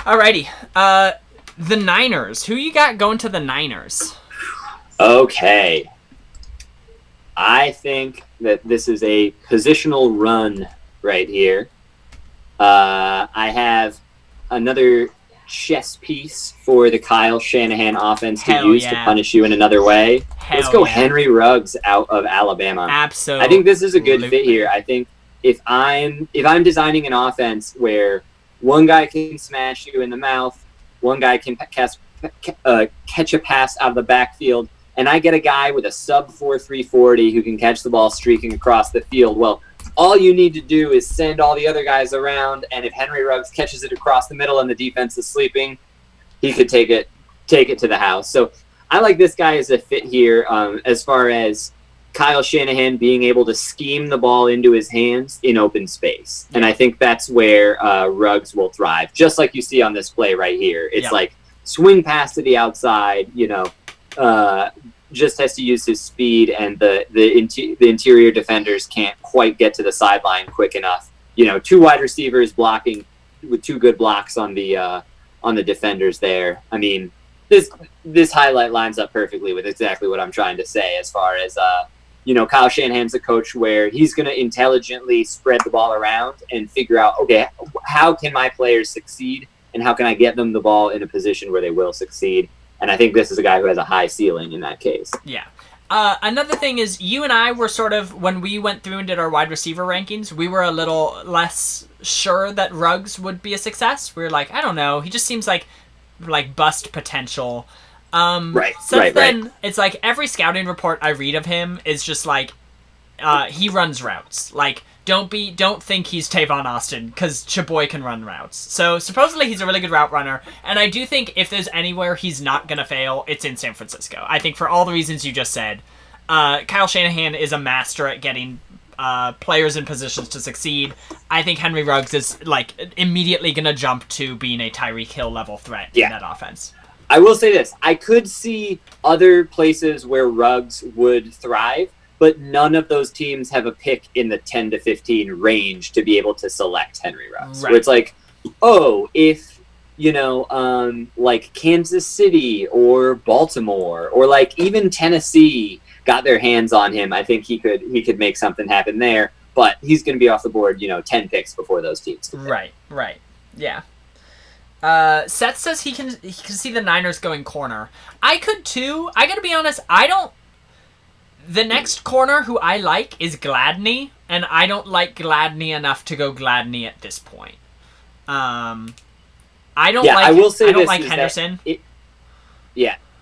Alrighty. The Niners. Who you got going to the Niners? Okay. I think that this is a positional run right here. I have another chess piece for the Kyle Shanahan offense to use to punish you in another way. Let's go Henry Ruggs out of Alabama. Absolutely. I think this is a good fit here. I think if I'm designing an offense where one guy can smash you in the mouth, one guy can catch a pass out of the backfield, and I get a guy with a sub 4.3 40 who can catch the ball streaking across the field, well, all you need to do is send all the other guys around, and if Henry Ruggs catches it across the middle and the defense is sleeping, he could take it to the house. So I like this guy as a fit here as far as Kyle Shanahan being able to scheme the ball into his hands in open space. And I think that's where Ruggs will thrive, just like you see on this play right here. It's like swing pass to the outside, just has to use his speed, and the interior defenders can't quite get to the sideline quick enough. Two wide receivers blocking with two good blocks on the defenders there. I mean, this highlight lines up perfectly with exactly what I'm trying to say as far as Kyle Shanahan's a coach where he's going to intelligently spread the ball around and figure out, okay, how can my players succeed and how can I get them the ball in a position where they will succeed? And I think this is a guy who has a high ceiling in that case. Yeah. Another thing is, you and I were sort of, when we went through and did our wide receiver rankings, we were a little less sure that Ruggs would be a success. We were like, I don't know. He just seems like bust potential. Since then, it's like every scouting report I read of him is just like, he runs routes. Like, don't think he's Tavon Austin, because Chaboy can run routes. So supposedly he's a really good route runner, and I do think if there's anywhere he's not gonna fail, it's in San Francisco. I think for all the reasons you just said, Kyle Shanahan is a master at getting players in positions to succeed. I think Henry Ruggs is immediately gonna jump to being a Tyreek Hill level threat in that offense. I will say this: I could see other places where Ruggs would thrive, but none of those teams have a pick in the 10 to 15 range to be able to select Henry Ruggs. Where it's like, if, Kansas City or Baltimore or even Tennessee got their hands on him, I think he could make something happen there. But he's going to be off the board, 10 picks before those teams. Right. Yeah. Seth says he can see the Niners going corner. I could too. I got to be honest, the next corner who I like is Gladney, and I don't like Gladney enough to go Gladney at this point. I don't like Henderson.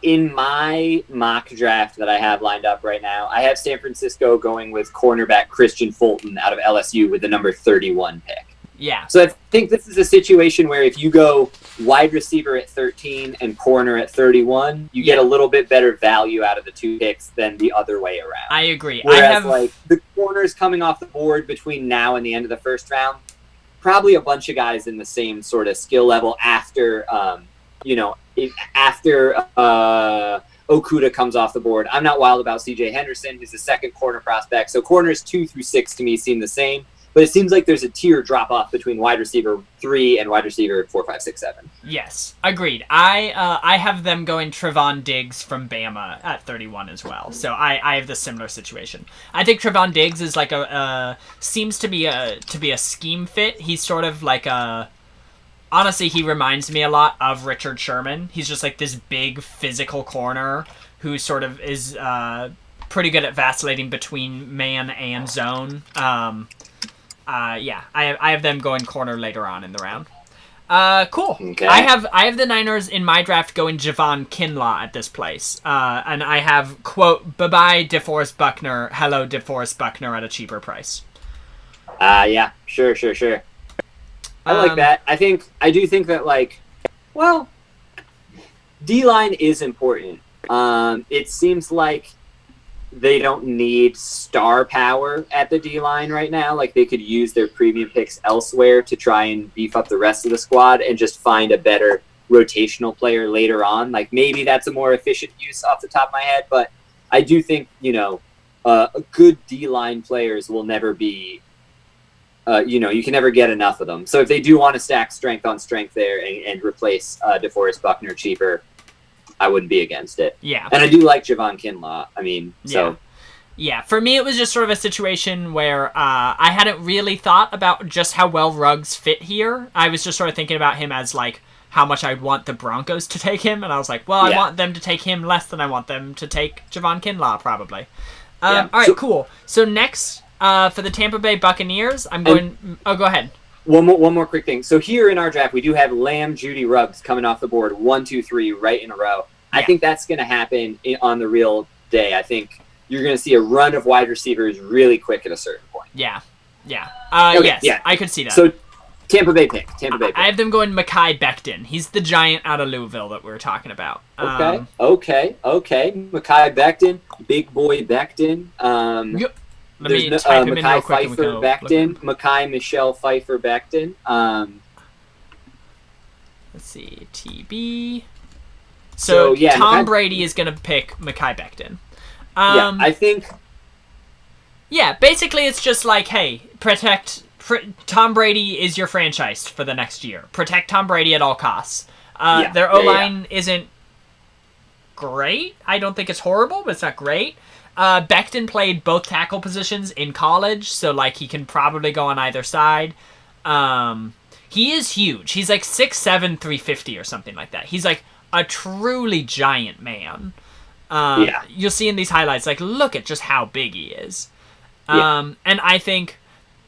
In my mock draft that I have lined up right now, I have San Francisco going with cornerback Christian Fulton out of LSU with the number 31 pick. Yeah. So I think this is a situation where if you go wide receiver at 13 and corner at 31, you get a little bit better value out of the two picks than the other way around. I agree. Whereas the corners coming off the board between now and the end of the first round, probably a bunch of guys in the same sort of skill level after Okuda comes off the board. I'm not wild about CJ Henderson, who's the second corner prospect. So corners 2 through 6 to me seem the same. But it seems like there's a tier drop off between wide receiver 3 and wide receiver 4, 5, 6, 7. Yes, agreed. I have them going Trevon Diggs from Bama at 31 as well. So I have this similar situation. I think Trevon Diggs is seems to be a scheme fit. He's sort of honestly, he reminds me a lot of Richard Sherman. He's just this big physical corner who sort of is pretty good at vacillating between man and zone. I have them going corner later on in the round. Cool. Okay. I have the Niners in my draft going Javon Kinlaw at this place. And I have, quote, bye-bye DeForest Buckner, hello DeForest Buckner at a cheaper price. Yeah, sure. I like that. I do think that, D-line is important. It seems like they don't need star power at the D-line right now. They could use their premium picks elsewhere to try and beef up the rest of the squad and just find a better rotational player later on. Maybe that's a more efficient use off the top of my head, but I do think, good D-line players will never be you can never get enough of them. So if they do want to stack strength on strength there and replace DeForest Buckner cheaper, I wouldn't be against it. Yeah. And I do like Javon Kinlaw. I mean, so. Yeah, for me it was just sort of a situation where I hadn't really thought about just how well Ruggs fit here. I was just sort of thinking about him as, like, how much I'd want the Broncos to take him, and I was like, well, I want them to take him less than I want them to take Javon Kinlaw, probably. All right, cool. So next, for the Tampa Bay Buccaneers, I'm going... go ahead. One more quick thing. So here in our draft, we do have Lamb, Judy, Ruggs coming off the board, 1, 2, 3, right in a row. I think that's going to happen on the real day. I think you're going to see a run of wide receivers really quick at a certain point. Yeah. Okay, yes, I could see that. So Tampa Bay pick. I have them going Mekhi Becton. He's the giant out of Louisville that we were talking about. Okay. Mekhi Becton, big boy Becton. Let me type him in real quick. Pfeiffer Becton. Mekhi Michelle Pfeiffer Becton. Let's see. TB. So Tom Brady is going to pick Mekhi Becton. I think... Yeah, basically it's just like, hey, Tom Brady is your franchise for the next year. Protect Tom Brady at all costs. Their O-line isn't great. I don't think it's horrible, but it's not great. Becton played both tackle positions in college, so like he can probably go on either side. He is huge. He's like 6'7", 350 or something like that. He's like a truly giant man. You'll see in these highlights, like, look at just how big he is. And I think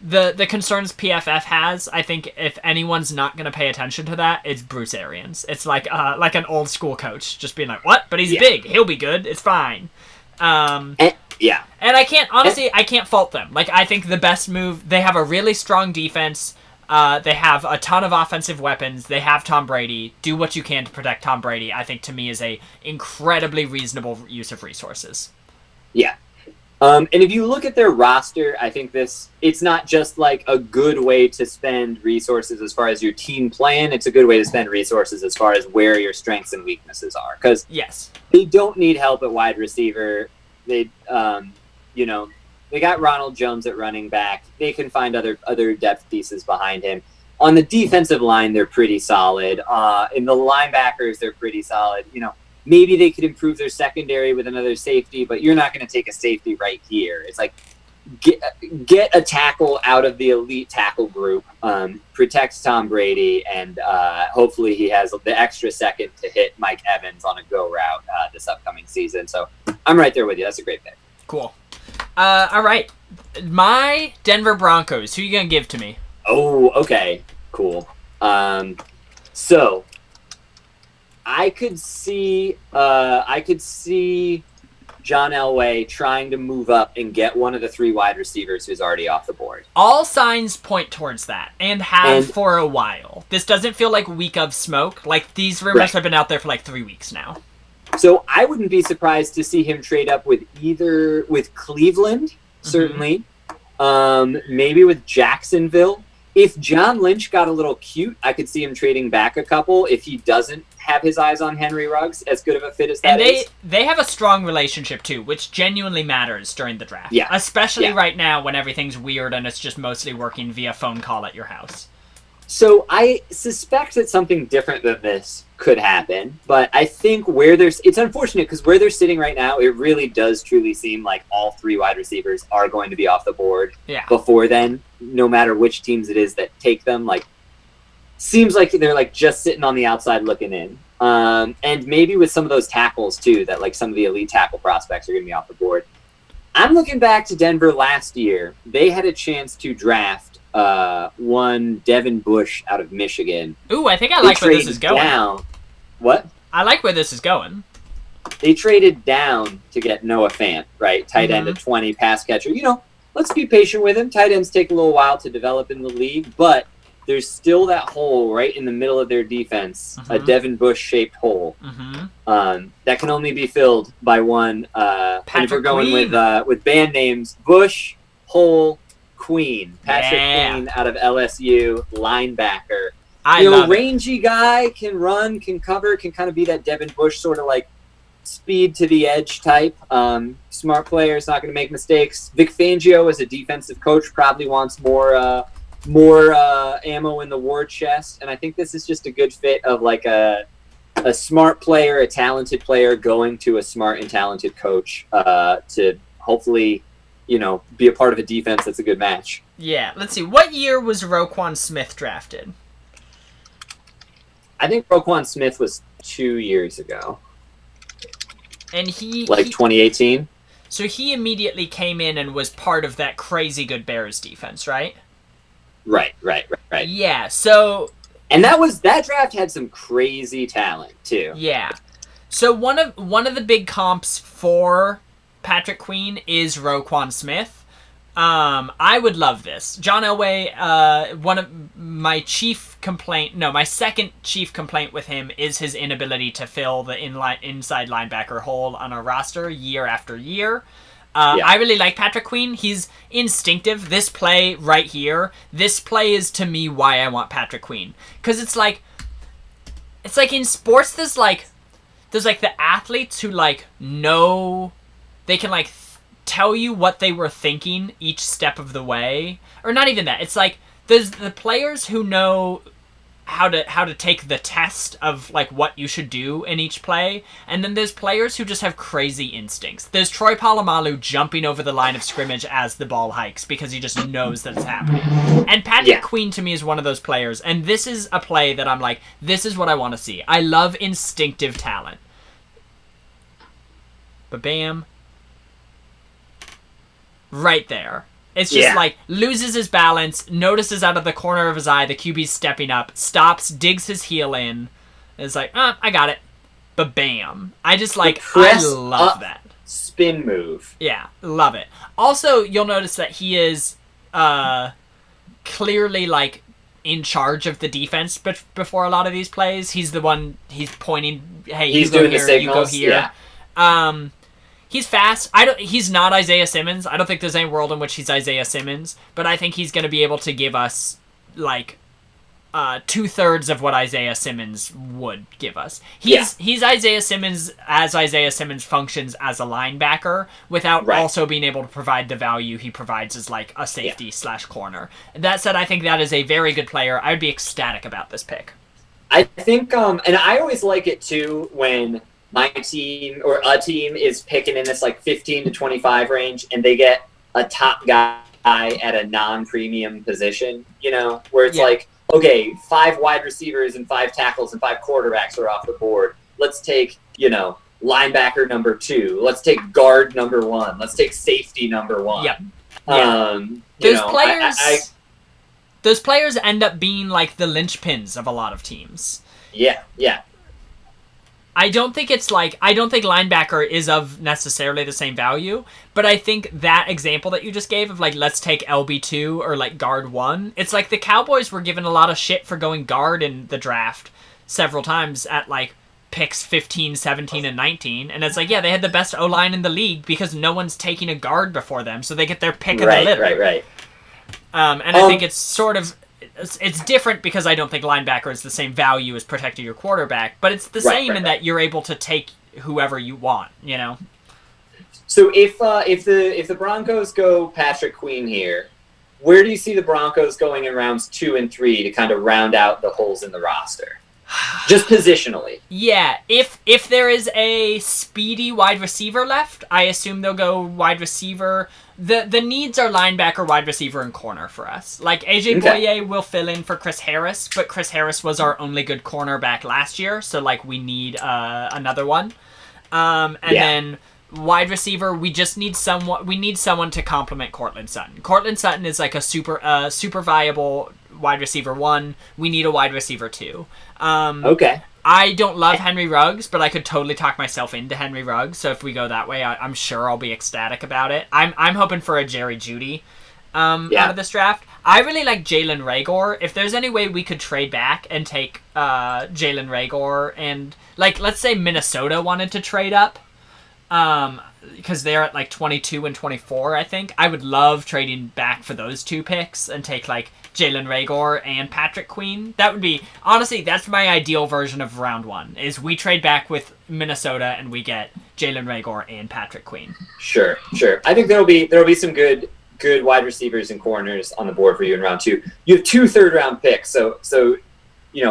the concerns PFF has, I think if anyone's not going to pay attention to that, it's Bruce Arians. It's like an old school coach just being like, what? But he's big. He'll be good. It's fine. And I can't fault them. Like, I think the best move, they have a really strong defense. They have a ton of offensive weapons. They have Tom Brady. Do what you can to protect Tom Brady, I think, to me, is a incredibly reasonable use of resources. Yeah. And if you look at their roster, I think it's not just like a good way to spend resources as far as your team plan. It's a good way to spend resources as far as where your strengths and weaknesses are. Because they don't need help at wide receiver. They, they got Ronald Jones at running back. They can find other depth pieces behind him. On the defensive line, they're pretty solid. In the linebackers, they're pretty solid. Maybe they could improve their secondary with another safety, but you're not going to take a safety right here. It's like get a tackle out of the elite tackle group, protect Tom Brady, and hopefully he has the extra second to hit Mike Evans on a go route this upcoming season. So I'm right there with you. That's a great pick. Cool. All right. My Denver Broncos. Who are you going to give to me? Oh, okay. Cool. So I could see John Elway trying to move up and get one of the 3 wide receivers who's already off the board. All signs point towards that, and have for a while. This doesn't feel like week of smoke. Like, these rumors have been out there for like 3 weeks now. So I wouldn't be surprised to see him trade up with Cleveland, certainly. Maybe with Jacksonville. If John Lynch got a little cute, I could see him trading back a couple if he doesn't have his eyes on Henry Ruggs, as good of a fit as that is. And they have a strong relationship, too, which genuinely matters during the draft. Yeah. Especially right now when everything's weird and it's just mostly working via phone call at your house. So I suspect that something different than this could happen, but I think it's unfortunate because where they're sitting right now, it really does truly seem like all 3 wide receivers are going to be off the board before then, no matter which teams it is that take them. Like, seems like they're like just sitting on the outside looking in. And maybe with some of those tackles too, that like some of the elite tackle prospects are going to be off the board. I'm looking back to Denver last year. They had a chance to draft one Devin Bush out of Michigan. Ooh, I think I like where this is going. What? I like where this is going. They traded down to get Noah Fant, right? Tight end at 20, pass catcher. Let's be patient with him. Tight ends take a little while to develop in the league, but there's still that hole right in the middle of their defense, a Devin Bush-shaped hole that can only be filled by one. And if we're going with band names, Bush, Hole, Queen. Patrick Queen out of LSU, linebacker. Rangy guy, can run, can cover, can kind of be that Devin Bush sort of like speed to the edge type. Smart player, is not going to make mistakes. Vic Fangio as a defensive coach probably wants more more ammo in the war chest, and I think this is just a good fit of like a smart player, a talented player going to a smart and talented coach to hopefully, be a part of a defense that's a good match. Yeah, let's see. What year was Roquan Smith drafted? I think Roquan Smith was 2 years ago. And he 2018. So he immediately came in and was part of that crazy good Bears defense, right? Right. Yeah, so... And that draft had some crazy talent, too. Yeah. So one of the big comps for Patrick Queen is Roquan Smith. I would love this. John Elway, one of my my second chief complaint with him is his inability to fill the inside linebacker hole on our roster year after year. I really like Patrick Queen. He's instinctive. This play right here, this play is to me why I want Patrick Queen. Because it's like in sports, there's the athletes who know they can tell you what they were thinking each step of the way. Or not even that. It's there's the players who know how to take the test of what you should do in each play, and then there's players who just have crazy instincts. There's Troy Polamalu jumping over the line of scrimmage as the ball hikes because he just knows that it's happening. And Patrick Queen to me is one of those players, and this is a play that I'm this is what I want to see. I love instinctive talent. But bam. Right there. It's just loses his balance, notices out of the corner of his eye the QB's stepping up, stops, digs his heel in, and is I got it. But bam. I just I love that. Spin move. Yeah, love it. Also, you'll notice that he is clearly in charge of the defense before a lot of these plays. He's the one, he's pointing, hey, he's you go doing here, the signals, you go here. Yeah. He's fast. He's not Isaiah Simmons. I don't think there's any world in which he's Isaiah Simmons, but I think he's going to be able to give us 2/3 of what Isaiah Simmons would give us. He's Isaiah Simmons as Isaiah Simmons functions as a linebacker without also being able to provide the value he provides as a safety / corner. That said, I think that is a very good player. I would be ecstatic about this pick. I think, and I always like it too when my team or a team is picking in this 15 to 25 range and they get a top guy at a non-premium position, where it's okay, 5 wide receivers and 5 tackles and 5 quarterbacks are off the board. Let's take, linebacker number 2. Let's take guard number 1. Let's take safety number 1. Yep. Those players end up being the linchpins of a lot of teams. Yeah. I don't think linebacker is of necessarily the same value, but I think that example that you just gave of let's take LB2 or guard 1, it's the Cowboys were given a lot of shit for going guard in the draft several times at picks 15, 17, and 19, and it's they had the best O-line in the league because no one's taking a guard before them, so they get their pick of the litter. Right. And I think it's sort of... It's different because I don't think linebacker is the same value as protecting your quarterback, but it's the same in that you're able to take whoever you want, So if the Broncos go Patrick Queen here, where do you see the Broncos going in rounds 2 and 3 to kind of round out the holes in the roster? Just positionally. Yeah, if there is a speedy wide receiver left, I assume they'll go wide receiver. The needs are linebacker, wide receiver, and corner for us. AJ Boye will fill in for Chris Harris, but Chris Harris was our only good cornerback last year, so we need another one. Then wide receiver, we just need someone. We need someone to complement Cortland Sutton. Cortland Sutton is a super viable wide receiver 1. We need a wide receiver 2. I don't love Henry Ruggs, but I could totally talk myself into Henry Ruggs. So if we go that way, I'm sure I'll be ecstatic about it. I'm hoping for a Jerry Jeudy out of this draft. I really like Jalen Reagor. If there's any way we could trade back and take Jalen Reagor and let's say Minnesota wanted to trade up, because they're at 22 and 24, I think. I would love trading back for those 2 picks and take Jalen Reagor and Patrick Queen. That would be, honestly, that's my ideal version of round 1, is we trade back with Minnesota and we get Jalen Reagor and Patrick Queen. Sure. I think there'll be some good good wide receivers and corners on the board for you in round 2. You have 2 third-round picks, so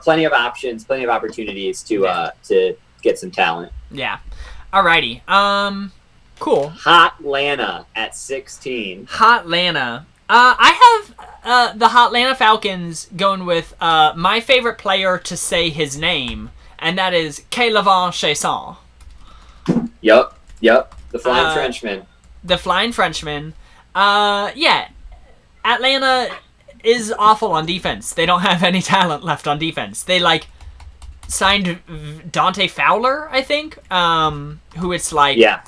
plenty of options, plenty of opportunities to get some talent. Yeah. Alrighty. Cool. Hotlanta at 16. Hotlanta. I have the Hotlanta Falcons going with my favorite player to say his name, and that is K'Lavon Chaisson. Yep. The Flying Frenchman. The Flying Frenchman. Yeah. Atlanta is awful on defense. They don't have any talent left on defense. They, signed Dante Fowler, I think, who it's Yeah.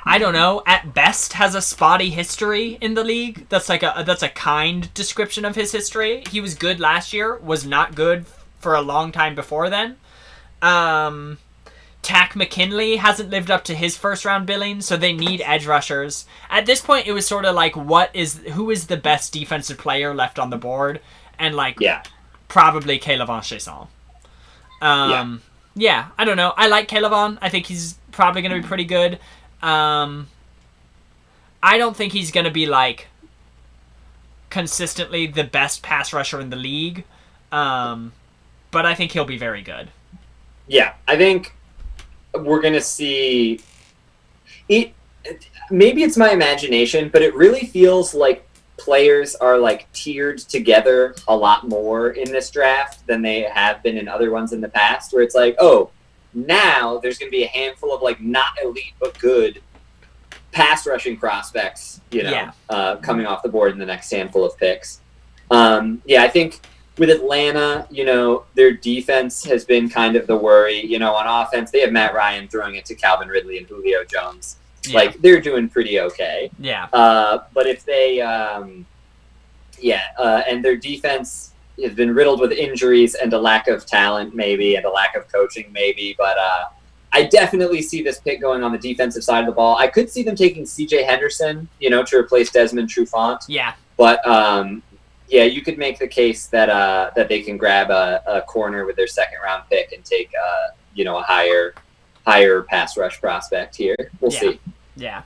I don't know, at best has a spotty history in the league. That's a kind description of his history. He was good last year, was not good for a long time before then. Tack McKinley hasn't lived up to his first round billing, so they need edge rushers. At this point, it was sort of who is the best defensive player left on the board, and probably K'Lavon Chaisson. Yeah, I don't know. I like K'Lavon. I think he's probably going to be pretty good. I don't think he's going to be consistently the best pass rusher in the league, but I think he'll be very good. Yeah, I think we're going to see it. Maybe it's my imagination, but it really feels like players are tiered together a lot more in this draft than they have been in other ones in the past, where it's now there's going to be a handful of not elite but good pass rushing prospects, coming off the board in the next handful of picks. I think with Atlanta, their defense has been kind of the worry. On offense, they have Matt Ryan throwing it to Calvin Ridley and Julio Jones. Yeah. They're doing pretty okay. Yeah. But if they, and their defense has been riddled with injuries and a lack of talent, maybe, and a lack of coaching, maybe. But I definitely see this pick going on the defensive side of the ball. I could see them taking C.J. Henderson, to replace Desmond Trufant. Yeah. But you could make the case that they can grab a corner with their second round pick and take a higher pass rush prospect here. We'll see. Yeah.